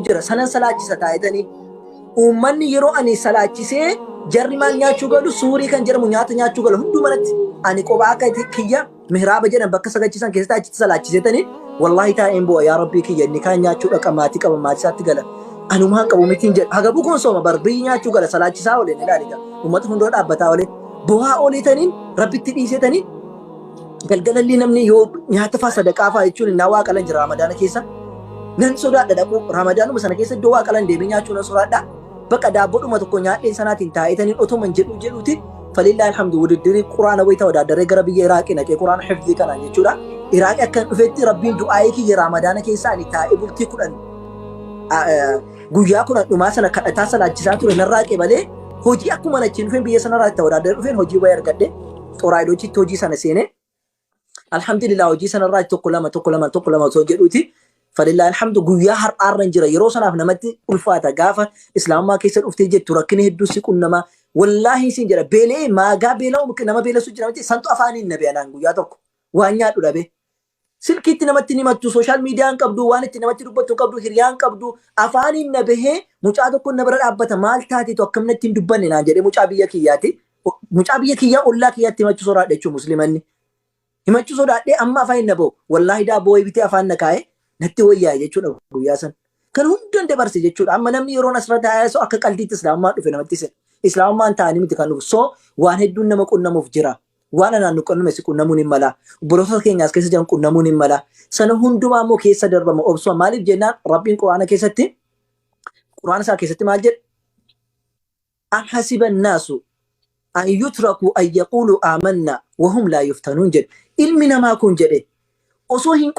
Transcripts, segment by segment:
jira sanan salaachisa taa'etanii uummanni yeroo ani salaachisee jarri maal nyaachuu galu suurii kan jedhamu nyaata nyaachuu galu hundumanatti ani qophaa akka kiyya mihraaba jedhan bakka sagachiisan keessatti achitti salaachisetanii wallahi taa'een bu'a yaa rabbii kiyya inni kaan nyaachuu dhaqa maatii qaba maatii isaatti gala anumaan qabu mitiin jedha haga bukuun sooma barbii nyaachuu gala salaachisaa oleen ilaaliga uummata hundoo dhaabbataa oleen bu'aa ooletaniin rabbitti dhiisetaniin galgalalli namni yoo nyaata faa sadaqaa faa jechuun innaa waa qalan jira ramadaana keessa nan sodaadha dhaqu ramadaanuma sana keessa iddoo waa qalan deemee nyaachuu nan sodaadha bakka daabboodhuma tokko nyaadheen sanaatiin taa'etaniin otoman jedhuuti falillahi alhamdu wudiddirii quraana wayita wadaaddaree gara biyya Iraaqii naqee quraana hifzii kanaan jechuudha Iraaqii akkan dhufetti rabbiin du'aayee kiyya ramadaana keessa ani taa'ee bultii 10 guyyaa 10 dhumaa sana kadhataa salaachisaa ture narraa qebalee hojii akkuma nachiin dhufeen biyya sanarraa itti wadaaddaree dhufeen hojii wayii argadhe xoraayidochitti hojii sana seenee alhamdulillah hojii sanarraa tokko lama osoo jedhuuti falillahi alhamdu guyyaa har'aarran jira yeroo sanaaf namatti ulfaata gaafa islaamummaa keessa dhuftee jettu rakkina hedduu si qunnama wallahi sin jedha beelee maagaa beela'u nama beelessu jira miti santu afaaniin na beelaan guyyaa tokko waan nyaadhu dhabe silkiitti namatti himattu sooshaal miidiyaan qabdu waan itti namatti dubbattu qabdu hiriyaan qabdu afaaniin na bahee mucaa tokko na bira dhaabbata maal taateetu akkamnatti hin dubbanne naan jedhee mucaa biyya kiyyaa ollaa kiyyaatti himachuu sodaadhe jechuun muslimanni himachuu sodaadhee amma afaan hin na bahu wallahi daabboo bitee afaan na kaa'ee natti wayyaa jechuudha guyyaa san kan hundan dabarse jechuudha amma namni yeroo asirra taa'ee so akka qaldiitti islaamummaa dhufe namatti isa islaamummaan ta'anii miti kan dhufu so waan hedduun nama qunnamuuf jira waan anaan nu qunnamu si qunnamuun hin mala obboloota keenyaas keessa jiran qunnamuun hin mala sana hundumaa immoo keessa darbama obsuma maaliif jennaan rabbiin quraana isaa keessatti maal jedhe an hasiba annaasu an yutraku an yaqulu amanna wahum laa yuftanuun jedhe ilmi namaa kun jedhe osoo hin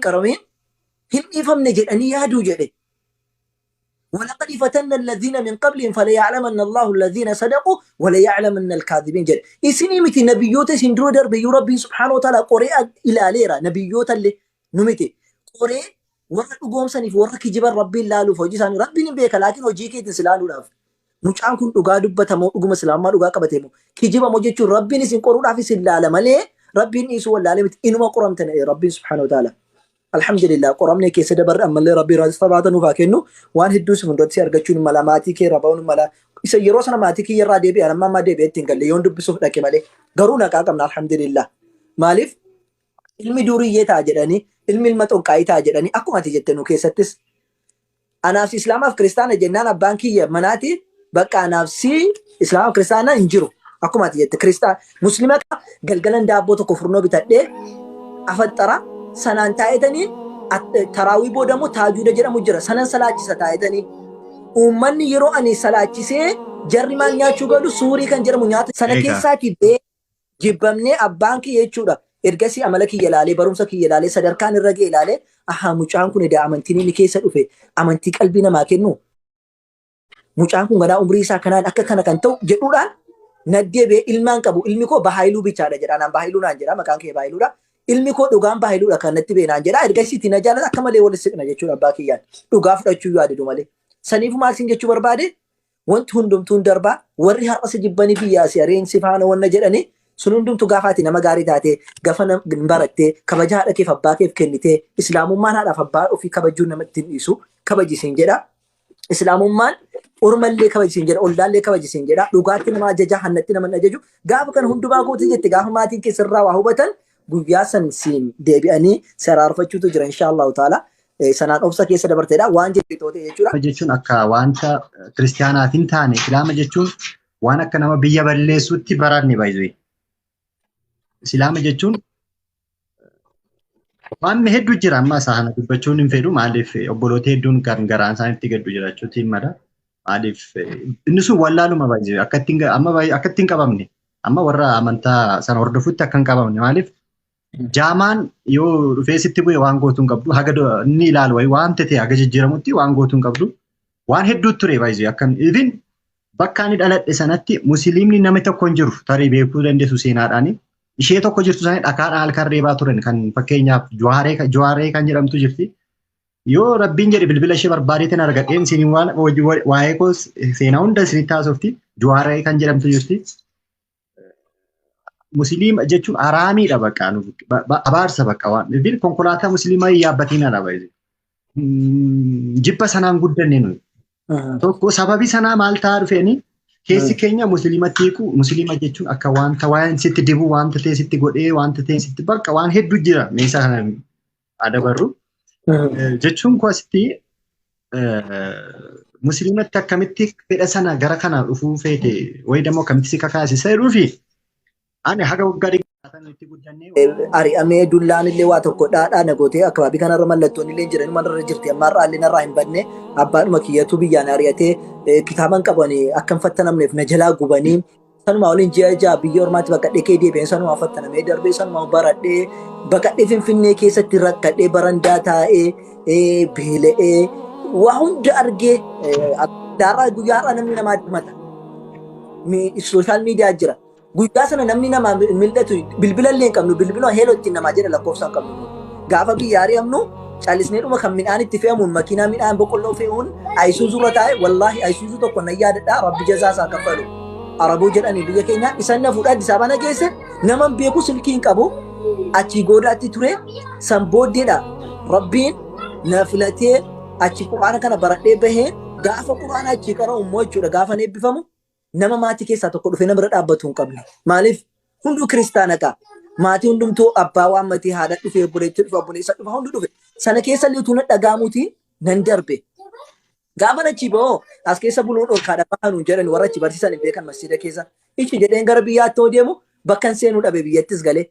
qoramiin hin dhiifamne jedhanii yaaduu jedhe ولقد فتنا الذين من قبلهم فليعلمن الله الذين صدقوا وليعلمن الكاذبين جل إسني متي نبيوت سندرو درب ربي سبحانه وتعالى قرئ إلى ليرة نبيوت اللي نمتي قرئ ورا قوم سني ورا كجبر ربي لالو فوجي ساني ربي نبيك لكن وجيك تسلالو لاف mucaan kun dhugaa dubbatamoo dhuguma islaamaa dhugaa qabateemo kijiba moo jechuun rabbiin isin qoruudhaaf isin laala malee rabbiin isu wallaale miti inuma qoramtan rabbiin subhanahu wa ta'ala alhamdulillah qoramne keessa dabarre ammallee rabbii raas tabaata nuuf kennu waan hedduu si hundatti argachuun mala maatii kee rabaa'uun mala isa yeroo sana maatii kee irraa deebi'an amma amma deebi'etti hin galle yoon dubbisuuf dhaqe malee garuu naqaa qabna alhamdulillah maaliif ilmi duuriyyee ta'a jedhanii ilmi ilma xonqaayii ta'a jedhanii akkuma ati jette nu keessattis anaaf islaamaaf kiristaana jennaan abbaan kiyya manaati bakka anaafsi islaama kiristaana hin jiru akkuma ati jette kiristaan muslima galgalan daabboo tokko furnoo bitadhee afaxxara sanaan taa'etanii taraawii boodammoo taajuuda jedhamu jira sanan salaachisa taa'etanii uummanni yeroo ani salaachisee jarri maal nyaachuu galu suurii kan jedhamu nyaata sana keessaati bee jibbamnee abbaan kiyya jechuudha ergasii amala kiyya ilaalee barumsa kiyya ilaalee sadarkaan irra ga'e ilaalee ahaa mucaan kun edaa amantiin inni keessa dhufe amantii qalbii namaa kennu mucaan kun ganaa umrii isaa kanaan akka kana kan ta'u jedhuudhaan naddee bee ilmaan qabu ilmi koo bahaayiluu bichaadha jedhaan bahaayiluu naan jedha maqaan kee baayiluudha ilmi koo dhugaan baayiluudha kan natti beenaan jedha ergasiitti na jaalata akka malee wal siqna jechuudha abbaa kiyyaan dhugaa fudhachuu yaadu malee saniif maal sin jechuu barbaade wanti hundumtuun darbaa warri har'as jibbanii biyyaasi areensi faana wanna jedhanii sun hundumtu gaafaati nama gaarii taatee gafa barattee kabaja haadha keef abbaa keef kennitee islaamummaan haadhaaf abbaa ofii kabajuun namatti hin dhiisu kabajisiin jedha islaamummaan ormallee kabajisiin jedha ollaallee kabajisiin jedha dhugaatti nama ajaja hannatti nama ajaju gaafa kan hundumaa goote jette gaafa maatiin keessarraa waa hubatan guyyaa san siin deebi'anii saraarfachuutu jira inshaallahu ta'ala sanaan obsa keessa dabarteedha waan jettoote jechuudha. Jechuun akka wanta kiristaanaatiin taane islaama jechuun waan akka nama biyya balleessuutti baraanne baay'ee. Islaama jechuun waan hedduu jira amma sana dubbachuun hin fedhu maaliif obboloota hedduun kan garaan isaaniitti gaddu jiraachuutiin mala maaliif inni sun wallaaluma baay'ee akka ittiin qabamne amma warra amantaa sana hordofutti akka hin qabamne maaliif jaamaan yoo dhufee sitti bu'e waan gootuun qabdu haga inni ilaalu wayi waan ta'e haga jijjiiramutti waan gootuun qabdu waan hedduu ture baay'ee akkan even bakka inni dhaladhe sanatti musliimni nama tokko hin jiru tarii beekuu dandeessu seenaadhaani ishee tokko jirtu isaanii dhakaadhaan halkan reebaa turan kan fakkeenyaaf jawaaree kan jedhamtu jirti yoo rabbiin jedhe bilbila ishee barbaadeetiin argadheen isiniin waan waa'ee koo seenaa hunda isinitti haasofti jawaaree kan jedhamtu jirti. Musliima jechuun araamiidha bakka abaarsa bakka waan konkolaataa musliimaa yaabbatiin ala baay'ee jibba sanaan guddanne nuyi. Tokko sababii sanaa maal ta'aa dhufeeni keessi keenya musliimatti hiiku musliima jechuun akka wanta waan sitti dibu wanta ta'e sitti godhee wanta ta'e sitti bakka waan hedduu jira meeshaa kana adabarru jechuun kuasitti musliimatti akkamitti fedha sana gara kana dhufuu feete wayi dammoo akkamitti si kakaasisa jedhuufi ani haga waggaa itti guddannee ari'amee dullaan illee waa tokko dhaadhaa nagootee akkaabii kanarra mallattoon illee jiran manarra jirti amma raalli narraa hin badne abbaadhuma kiyyatu biyyaan ari'atee kitaaban qabanii akka hin fattanamneef na jalaa gubanii sanuma waliin ji'a ja'a biyya ormaatti bakkadhee kee deebi'een sanuma fattanamee darbee sanuma baradhee bakkadhee finfinnee keessatti rakkadhee barandaa taa'ee beela'ee waa hunda argee daaraa guyyaarraa namni namaa mata sooshaal miidiyaa jira. Guyyaa sana namni nama mil'atu bilbila illee hin qabnu bilbila heeloo ittiin namaa jedha lakkoofsa hin qabnu. Gaafa biyya ari'amnu callisnee dhuma kan midhaan itti fe'amuun makiinaa midhaan boqqolloo fe'uun ayisuuzuu irra taa'e wallaahi ayisuuzuu tokko nan yaadadha rabbi jazaa isaa kaffalu. Arabuu jedhanii biyya keenya isan na fuudhaa Addis Ababa na geesse naman beeku silkii hin qabu achii goodaatti ture san booddeedha rabbiin na filatee achi quraana kana baradhee bahee gaafa quraana achii qara'u immoo jechuudha gaafa eebbifamu. Nama maatii keessaa tokko dhufee nama bira dhaabbatu hin qabne. Maaliif hunduu kiristaana ta'a. Maatii hundumtuu abbaa waammatee haadha dhufee obboleetti dhufe obboleessa dhufa hundi dhufe. Sana keessa illee utuu na dhagaamuuti nan darbe. Gaafa achi ba'oo as keessa buluun dhorkaadha bahanuun jedhan warra achi barsiisan hin beekan masjiida keessa. Ichi jedheen gara biyyaatti hoo deemu bakka seenuu dhabe biyyattis galee.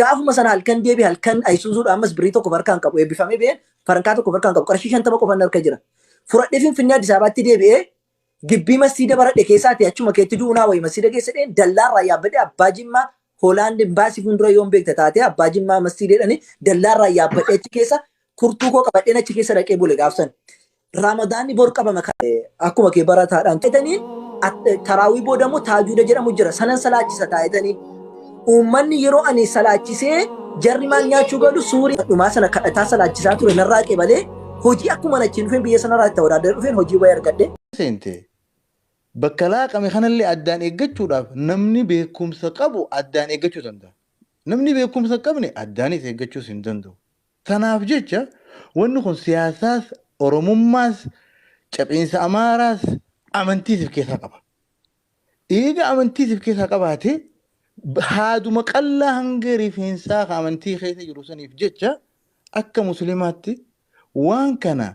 Gaafuma sana halkan deebi halkan ayisuuzuudha ammas birii tokko harkaan qabu eebbifamee ba'een farankaa tokko harkaan qabu qarshii 50 qofan harka jira. Fudhadhee Finfinnee Addis Ababaatti deebi'ee gibbii masjiida baradhe keessaati achuma keetti duunaa wayi masjiida keessa dheen dallaarraa yaabbadhe abbaa jimmaa Hoolaandi baasii fuuldura yoon beekta taate abbaa jimmaa masjiideedhani dallaarraa yaabbadhe achi keessa kurtuu koo qabadheen achi keessa dhaqee bule gaafsan. Ramadaanni bor qabama akkuma kee barataadhaan ta'etanii taraawii booda immoo taajuuda jedhamu jira sanan salaachisa taa'etanii uummanni yeroo ani salaachisee jarri maal nyaachuu galu suurii dhumaa sana kadhataa salaachisaa ture narraa qebalee hojii akkuma nachiin dhufeen biyya sanarraa ta'uu danda'e dhufeen hojii wayii argadhe. Bakka laaqame kanallee addaan eeggachuudhaaf namni beekumsa qabu addaan eeggachuu danda'a. Namni beekumsa qabne addaanis eeggachuus hin danda'u. Kanaaf jecha wanni kun siyaasaas, oromummaas, cabiinsa amaaraas amantiisiif keessaa qaba. Eega amantiisiif keessaa qabaate haaduma qallaa hanga rifeensaa amantii keessa jiru saniif jecha akka musliimaatti waan kana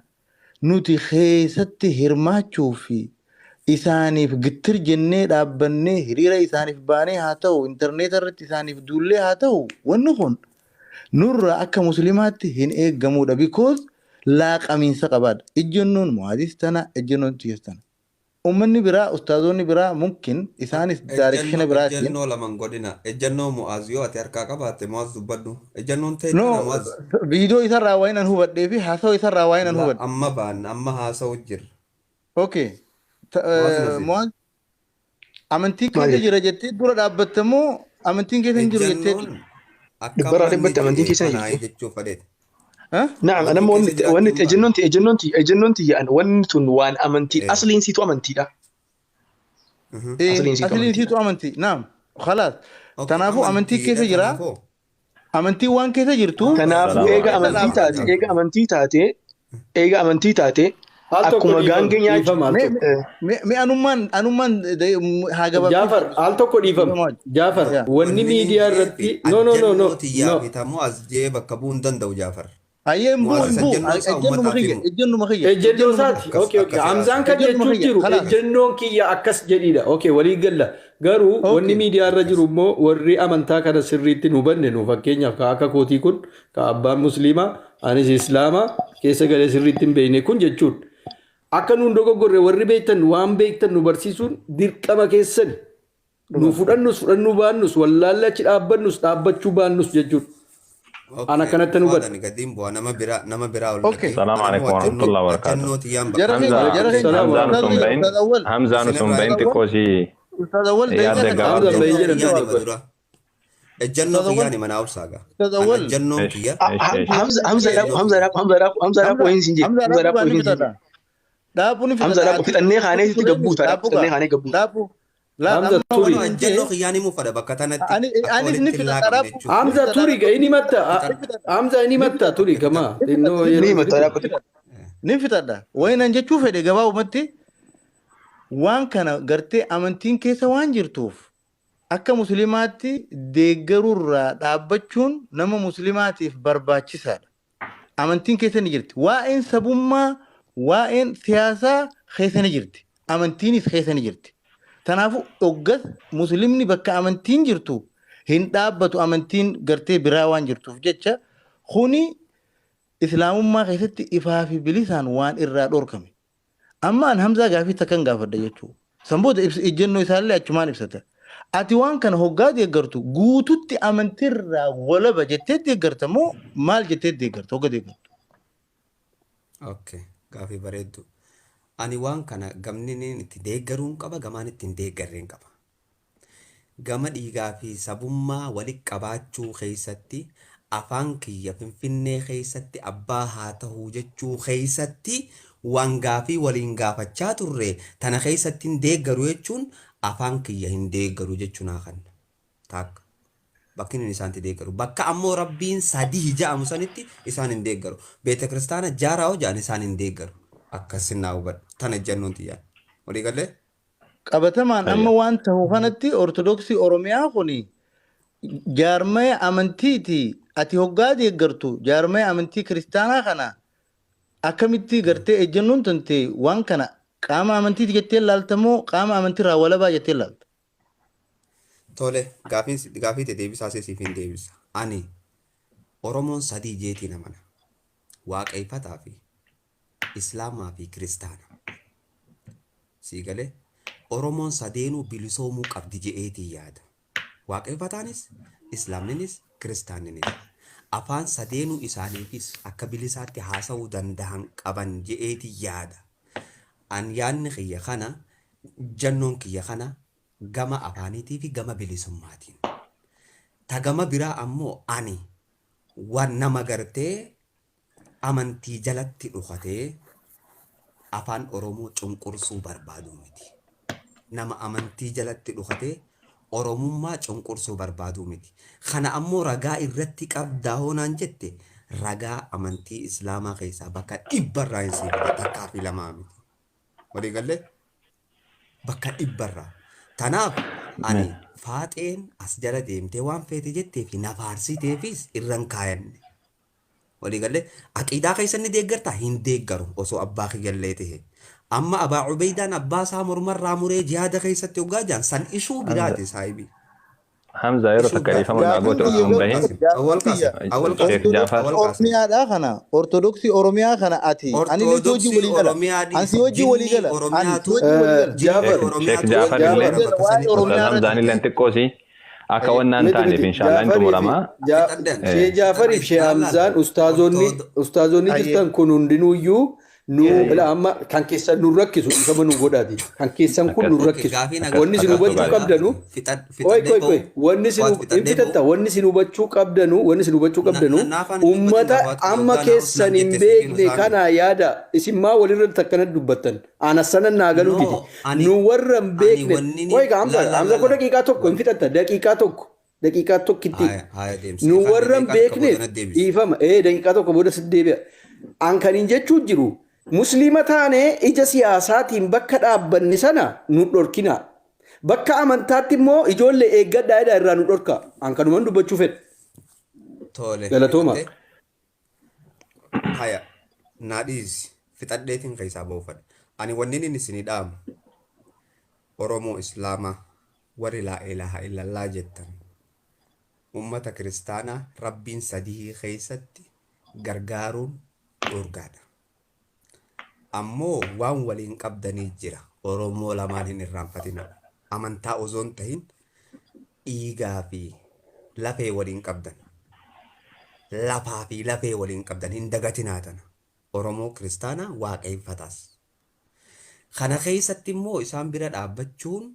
nuti keessatti hirmaachuu fi isaaniif gittir jennee dhaabbannee hiriira isaaniif baanee haa ta'u intarneeta irratti isaaniif duullee haa ta'u wanni kun nurra akka musliimaatti hin eeggamudha because laaqamiinsa qabaadha. Ejjennoon muhaadis tana ejjennoon tiyas tana. Uummanni biraa ustaazonni biraa mumkin isaanis daarekshina biraatiin. Ejjennoo laman godhina ejjennoo mu'aaz yoo ati harkaa qabaatte mu'aaz dubbadhu ejjennoon ta'e mu'aaz. Viidiyoo isarraa waa'ee nan hubadhee fi haasawaa isarraa waa'ee nan hubadhe. Amma baan amma haasawuu jira. Okay. Mu'aaz amantii keessa jira jettee dura dhaabbatte moo amantiin keessa hin jiru jettee? Bara dhibbatti amantiin keessa hin jiru jechuu fedheeti. نعم أنا ما ونت أجنونتي يعني ونتون وان أمنتي أصلين سيتو أمنتي ده أصلين سيتو أمنتي نعم خلاص تنافو أمنتي كيف جرا أمنتي وان كيف جرتو تنافو إيجا أمنتي تاتي أكما غانجين يا مي أنومان حاجة جعفر ألتو كوديفم جعفر وني ميديا رتي نو تامو از جيب كابون دندو جعفر أيام بو إجنو مخيّة إجنو سات أوكي عمزان كده تجرو إجنو كي يا أكس جديدة أوكي ولي قلة قالوا وني ميديا رجلوا مو وري أمانتا كده سريتين وبننو فكينيا كأكا كوتي كون كأبا مسلمة أنا إسلاما كيسا كده سريتين بيني كون جتشون أكن undoko gorre warri beektan waan beektan nu barsiisuun dirqama keessan nu fudhannu baannus wallaalle achi dhaabbachuu baannus jechuudha. Ana kanatti nu godha. Nama biraa ol. Assalamu alaikum warahmatullahi wabarakatuh. Hamza Nusumbain tikosi. Ejjennoo kiyyaani mana awsaaga. Ejjennoo kiyya. Hamza raap wayin sinje. Daapuni Hamza raap fitannee kaanee sitti gabbuuta. Fitannee kaanee gabbuuta. Hamza turi. Ejjennoo kiyyaani mu fada bakka tanatti. Hamza turi ga ini matta. Hamza ini matta turi kama. Ini matta raap. نفتدا وين انجتشو فدي غباو متي وان كان غرتي امنتين كيسا وان جرتوف akka muslimaatti deeggarurraa dhaabbachuun nama muslimaatiif barbaachisaadha. Amantiin keessa ni jirti. Waa'een sabummaa, waa'een siyaasaa keessa ni jirti. Amantiinis keessa ni jirti. Kanaafuu dhoggas muslimni bakka amantiin jirtu hin dhaabbatu amantiin gartee biraa waan jirtuuf jecha kuni islaamummaa keessatti ifaa fi bilisaan waan irraa dhorkame. Amma an Hamzaa gaafii takkan gaafadha jechuudha. Sanboota ijjennoo isaallee achumaan ibsata. Ati waan kana hoggaa deeggartu guututti amantirraa walaba jettee deeggarta moo maal jettee deeggarta hogga deeggartu? Okay, gaafii bareeddu. Ani waan kana gamni itti deeggaruun qaba, gamaan ittiin deeggarreen qaba. Gama dhiigaa fi sabummaa walitti qabaachuu keessatti afaan kiyya Finfinnee keessatti abbaa haa ta'uu jechuu keessatti waan gaafii waliin gaafachaa turre tana keessatti hin deeggaru jechuun afaan kiyya hin deeggaru jechuun haa kan taakka. Bakki inni isaan itti deeggaru. Bakka ammoo rabbiin sadii ja'amu sanitti isaan hin deeggaru. Beeta kiristaana jaaraa hojjaan isaan hin deeggaru. Akkasin naa hubadhu. Tana jennuun tiyyaan. Walii galee? Qabatamaan amma waan ta'u kanatti Ortodoksii Oromiyaa kuni jaarmaya amantiiti. Ati hoggaa deeggartu jaarmaya amantii kiristaanaa kana akkamitti gartee ejjennoon tante waan kana qaama amantiiti jettee laaltamoo qaama amantiirraa walabaa jettee laalta? Tole, gaafii deebisaa siif hin deebisa. Ani Oromoon sadii jeetii namana. Waaqeffataa fi Islaamaa fi Kiristaana. Sii galee Oromoon sadeenuu bilisoomuu qabdi je'eetii yaada. Waaqeffataanis, Islaamninis, Kiristaanninis. Afaan sadeenuu isaaniifis akka bilisaatti haasa'uu danda'an qaban je'eetii yaada. An yaadni kiyya kana, jannoon kiyya kana gama afaaniitii fi gama bilisummaatiin. Ta gama biraa ammoo ani waan nama gartee amantii jalatti dhukatee afaan Oromoo cunqursuu barbaadu miti. Nama amantii jalatti dhukatee Oromummaa cunqursuu barbaadu miti. Kana ammoo ragaa irratti qabdaa hoonaan jette ragaa amantii Islaamaa keessaa bakka 100 hin siifate takkaa fi lamaa miti. Walii galee bakka 100. Tanaaf ani faaxeen as jala deemtee waan feete jettee fi na faarsiteefis irran kaayanne. Walii galee aqiidaa keessatti deeggartaa hin deeggaru osoo abbaa kiyyallee ta'e. Amma Abaa Ubeydaan abbaa isaa mormarraa muree jihaada keessatti hoggaa jaan san ishuu biraati saahibii. Hamza yeroo takka dhiifama goota osoo hin bahin. Sheekh Jaafar. Oromiyaadhaa kana Ortodoksii Oromiyaa kana ati ani litti hojii walii gala. Ansi hojii walii gala. Sheekh Jaafar illee Ustaz Hamzaan illee xiqqoosi akka wannaan taaneef inshaallah hin xumuramaa. Sheekh Jaafariif Sheekh Hamzaan ustaazonni jirtan kun hundinuuyyuu nu amma kan keessan nu rakkisu isa nu godhaati kan keessan kun nu rakkisu wanni sin hubachuu qabdanu wanni sin hubachuu qabdanu ummata amma keessan hin beekne kana yaada isin maa walirratti akkana dubbattan ana sanan naa galuu didi nu warra hin beekne hamza ko daqiiqaa tokko hin fixatta daqiiqaa tokkitti nu warra hin beekne dhiifama daqiiqaa tokko booda sitti deebi'a an kan hin jechuu jiru Muslima taane ija siyaasaatiin bakka dhaabbanni sana nu dhorkina. Bakka amantaatti immoo ijoollee eeggadhaa irraa nu dhorka. An kanumaan dubbachuu fedha. Tole. Galatooma. Haya. Naadhiis fixadheetiin keessaa baafadha. Ani wanni inni isinii dhaamu Oromoo Islaamaa warri laa ilaaha illallah jettan. Ummata kiristaanaa rabbiin sadii keessatti gargaaruun dhorgaadha. Ammoo waan waliin qabdanii jira. Oromoo lamaan hin irraanfatina. Amantaa osoo hin tahin dhiigaa fi lafee waliin qabdan. Lafaa fi lafee waliin qabdan hin dagatinaa tana. Oromoo kiristaanaa waaqeffataas. Kana keessatti immoo isaan bira dhaabbachuun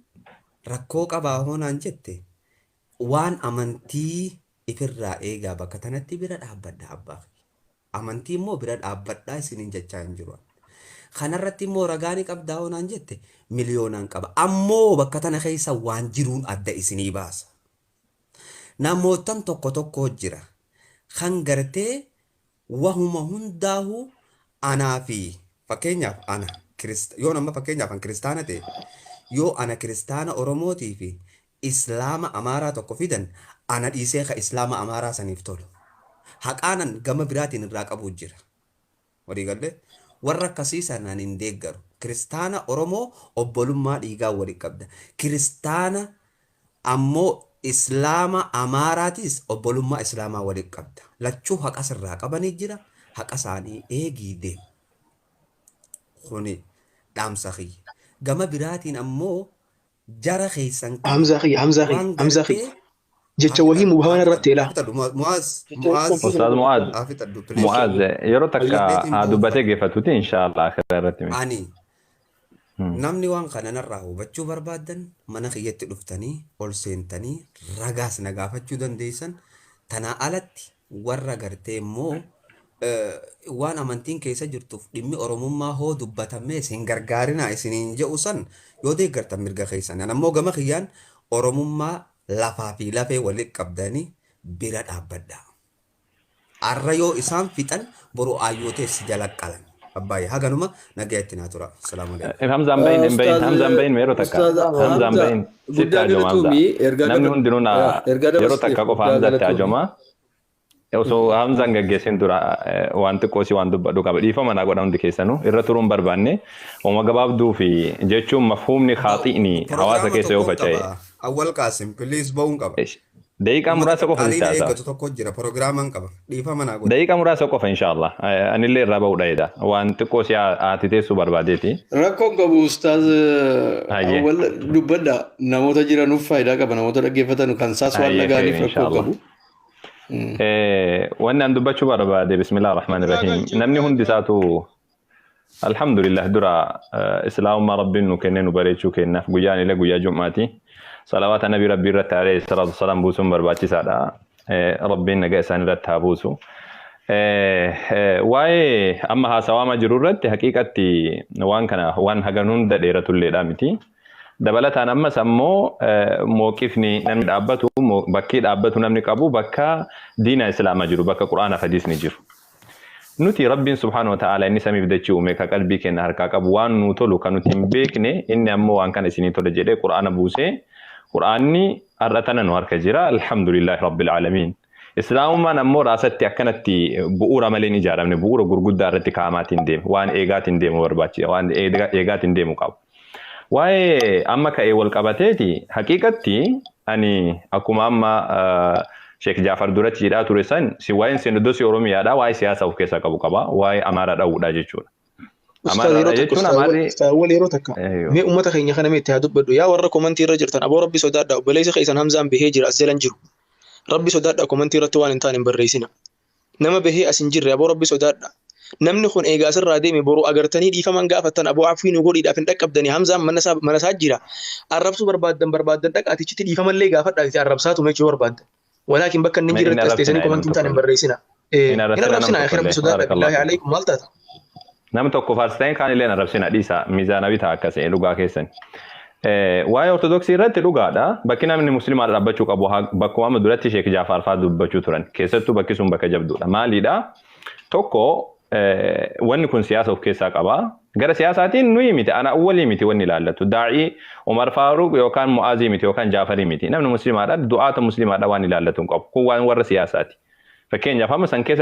rakkoo qabaa hoonaan jette waan amantii ifirraa eegaa bakka tanatti bira dhaabbadha abbaa. Amantii immoo bira dhaabbadhaa isiniin jechaa hin jiru. Kanarratti immoo ragaani qabdaa hoonaan jette miliyoonaan qaba. Ammoo bakka tana keessa waan jiruun adda isinii baasa. Namootan tokko tokko jira. Kan gartee wahuma hundaahu Anaa fi fakkeenyaaf ana yoo nama fakkeenyaaf an kiristaana ta'e yoo ana kiristaana Oromootii fi Islaama Amaaraa tokko fidan ana dhiisee ka Islaama Amaaraa saniif tolu. Haqaanan gama biraatiin irraa qabu jira. Walii galee warra akkasii sanaan hin deeggaru. Kiristaana Oromoo obbolummaa dhiigaa walii qabda. Kiristaana ammoo Islaama Amaaraatis obbolummaa Islaamaa walii qabda. Lachuu haqa sirraa qabanii jira. Haqa isaanii eegii deemu. Kuni dhaamsa kiyya. Gama biraatiin ammoo jara keessan Hamza khiyya. Jecha wahii mubhawana irratti ilaa. Ustaz Mu'aaz yeroo takka dubbatee geeffatuuti inshallah akhira irratti. Ani namni waan kana narraa hubachuu barbaadan mana kiyyatti dhuftanii ol seentanii ragaas na gaafachuu dandeessan. Tanaa alatti warra gartee immoo waan amantiin keessa jirtuuf dhimmi Oromummaa hoo dubbatamee isin gargaarinaa isiniin jedhu san yoo deeggartan mirga keessan. Ammoo gama kiyyaan Oromummaa lafaa fi lafee walitti qabdanii bira dhaabbadha. Arra yoo isaan fixan boru ayyootees jala qalan. Abbaayya haganuma nagaa itti naa tura. Salaamu alaikum. Hamzaan bayin meeroo takka. Hamzaan bayin sitti ajoma Hamza. Namni hundinuu yeroo takka qofa Hamzatti ajoma. Osoo Hamzaan gaggeessin dura waan xiqqoosi waan dubbadhu qaba. Dhiifama naa godha hundi keessanuu irra turuun barbaanne oma gabaabduu fi jechuun mafhumni khaaxi'ni hawaasa keessa yoo faca'e. Awwal Qaasim please ba'uun qaba. Daqiiqaa muraasa qofa Alina eeggatu tokko jira pirogiraamaan qaba. Dhiifama naa godha. Daqiiqaa muraasa qofa inshallah. Anillee irraa ba'uudha jedha. Waan xiqqoosi haati teessuu barbaadeeti. Rakkoon qabu ustaaz awwal dubbadha. Namoota jiranuuf faayidaa qaba. Namoota dhaggeeffatan kan saas waan dhagaaniif rakkoo qabu. Wanni an dubbachuu barbaade bismillahir rahmanir rahim. Namni hundi isaatu alhamdulillah dura islaamummaa rabbiin nu kennee nu bareechuu kennaaf guyyaan illee guyyaa jum'aati. Salawaata nabi rabbii irratti alayhi salaatu wassalaam buusuun barbaachisaadha. Rabbiin nagaa isaan irratti haa buusu. Waa'ee amma haasawaama jiru irratti haqiiqatti waan kana waan hagan hunda dheeratulleedha miti. Dabalataan ammas ammoo mooqifni namni dhaabbatu bakkii dhaabbatu namni qabu bakka diina islaamaa jiru bakka quraana hadiisni jiru. Nuti rabbiin subhaanahu wa ta'ala inni samiif dachii uume ka qalbii keenya harkaa qabu waan nu tolu kan nuti hin beekne inni ammoo waan kana isinii tola jedhee quraana buusee quraanni har'atana nu harka jira alhamdulillahi rabbil aalamiin. Islaamummaan ammoo raasatti akkanatti bu'uura malee hin ijaaramne bu'uura gurguddaa irratti kaa'amaatiin deema waan eegaatiin deemu barbaachisa waan eegaatiin deemu qabu. Waa'ee amma ka'ee wal qabateeti haqiiqatti ani akkuma amma Sheekh Jaafar duratti jedhaa ture san si waa'een seenudosi Oromiyaadha waa'ee siyaasa of keessaa qabu qaba waa'ee Amaaraa dha'uudha jechuudha. Amaaraa jechuun Amaarri wal yeroo takka mee uummata keenya kana mee itti haa dubbadhu yaa warra komantii irra jirtan aboo rabbi sodaadhaa obboleessi keessan Hamzaan bahee jira as jalan jiru. Rabbi sodaadhaa komantii irratti waan hin taane hin barreessina. Nama bahee as hin jirre aboo rabbi sodaadhaa. Namni kun eegaa sirraa deeme boru agartanii dhiifaman gaafattan aboo afii nu godhiidhaaf hin dhaqqabdanii Hamzaan mana isaa jira. Arrabsuu barbaaddan dhaqaatichitti dhiifamallee gaafadhaa itti arrabsaatu meechuu barbaaddan. ولكن بك النجير التستيسني كمان تنتان بريسنا هنا ربسنا آخر بسوداء بالله عليكم مالتاتا نعم توقف فارستين كان لنا ربسنا ديسا ميزانا بيتا كسي لغا كيسن واي أرثوذكسي رات لغا دا بكنا من المسلم على ربچوك أبوها بكوا مدولتي شيخ جعفر فادو بچو تران كيستو بكسون بك جبدو ما ليدا توقو وان كون سياسة وكيساك أبا غير سياساتين نوي ميتي أنا أولي ميتي واني لالتو داعي عمر فاروق يوكان معاذي ميتي يوكان جعفري ميتي نمن مسلم هذا دعاة مسلم هذا واني لالتو قب كوان ور سياساتي فكين جافا مثلا كيس